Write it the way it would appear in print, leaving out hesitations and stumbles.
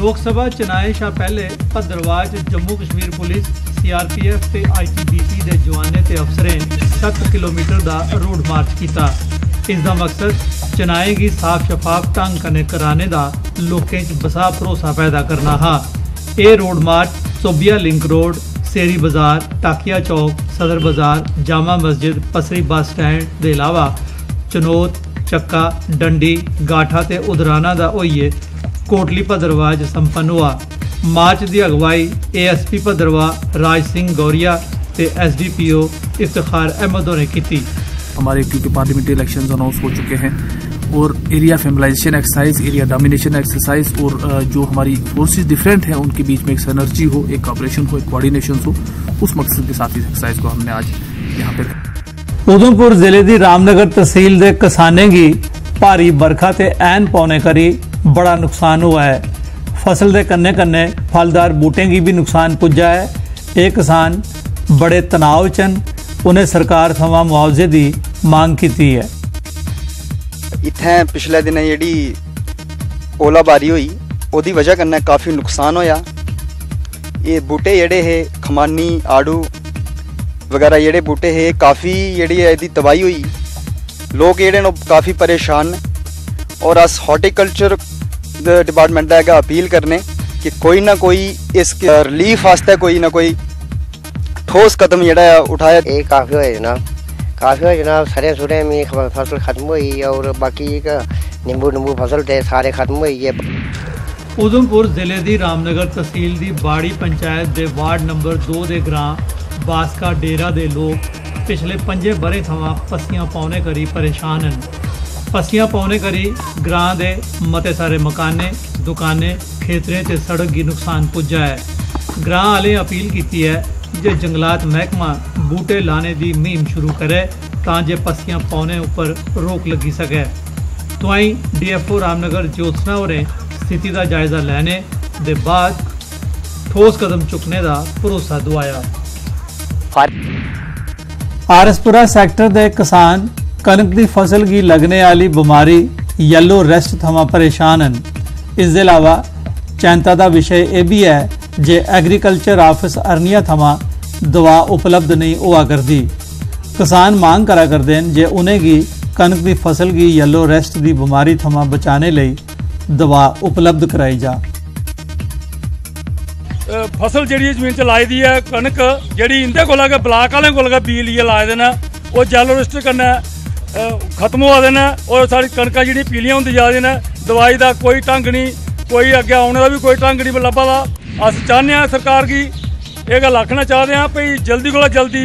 लोक सभा चुनाएं शा पहले भद्रवाह जम्मू कश्मीर पुलिस CRPF ते ITBP दे जवानें ते अफसरें 7 किलोमीटर दा रोड मार्च किया। इसका मकसद चुनाएं की साफ शफाफ ढंग कन्नै कराने दा लोकें च बसा भरोसा पैदा करना हा। यह रोड मार्च सोबिया लिंक रोड, सेरी बाजार, टाकिया चौक, सदर बाजार, जामा मस्जिद, पसरी बस स्टैंड के अलावा चनोत, चक्का, डंडी, गाठा ते उदराना दा होइए कोटली भद्रवाह च संपन्न हुआ। मार्च की अगवाई ASP भद्रवाह राज सिंह गौरिया ते SDPO इफ्तिखार अहमद ने की। हमारे क्योंकि पार्लियामेंट्री इलेक्शंस अनाउंस हो चुके हैं और area familiarisation exercise, area domination exercise और जो हमारी फोर्सेस डिफरेंट हैं उनके बीच में एक सिनर्जी हो, एक कॉपरेशन हो, एक कोऑर्डिनेशन हो, उस मकसद के साथ इस एक्सरसाइज को हमने आज यहाँ पे। उधमपुर जिले की रामनगर तहसील के किसाने की भारी बरखा ते ऐन पौने करी बड़ा नुकसान हुआ है। फसल के कन्ने कन्ने फलदार बूटें की भी नुकसान पुज्जा है। ये किसान बड़े तनाव चन, उन्हें सरकार थमां मुआवजे की मांग की है। इत्थै पिछले दिन जी ओलाबारी हुई, ओदी वजह कन्नै काफ़ी नुकसान होया। ये बूटे जेह्ड़े हे खमानी, आड़ू वगैरह जेह्ड़े बूटे हे काफ़ी जेह्ड़ी एह्दी तबाही हुई। लोग जेह्ड़े न काफ़ी परेशान न और अस हॉर्टिकल्चर डिपार्टमेंट दा अपील करने कि कोई ना कोई इस रिलीफ वास्ते कोई ना कोई ठोस कदम जेह्ड़ा उठाया। ये काफ़ी होए जनाब, सरे सुरे में फसल खत्म हुई और बाकी नींबू फसल थे सारे खत्म हुई है। उधमपुर जिले की रामनगर तहसील की बाड़ी पंचायत के वार्ड नंबर 2 के ग्रां बासका डेरा के लोग पिछले 5 बरे थमां पस्सियां पौने करी परेशान हैं। पस्सियां पौने करी ग्रां के मते सारे मकाने, दुकानें, खेतरें ते सड़क की नुकसान पुज्जा है। ग्रां वाले अपील की है जे जंगलात महकमा बूटे लाने की मुहिम शुरू करे तां जे पस्सियां पौने उपर रोक लगी सके। तुआई DFO रामनगर ज्योत्सना होरें स्थिति का जायजा लेने दे बाद ठोस कदम चुकने का भरोसा दुआया। आरसपुरा सेक्टर के किसान कनक की फसल की लगने वाली बीमारी येलो रेस्ट थमां परेशान हैं। इसके अलावा चिंता का विषय यह भी है जे एग्रीकल्चर ऑफिस अरनिया थमां दवा उपलब्ध नहीं हुआ करती। किसान मांग करा करते हैं जे उन्हें की कनक की फसल की येलो रेस्ट की बीमारी थमां बचाने लई दवा उपलब्ध कराई जा। फसल जी जमीन च लाई दी है कनक जी इंदे को ब्लाक वाले को बी लिए लाए दे न, वो येलो रेस्ट कन्नै खत्म होआ दे न और सारी कनक जी पीलियां होंदी जा रही न। दवाई का कोई ढंग नहीं, कोई अगे आने का भी कोई ढंग नहीं लब्भा दा। अस चाहते हैं सरकार की यह गल आखना चाहते हैं भई जल्दी कोला जल्दी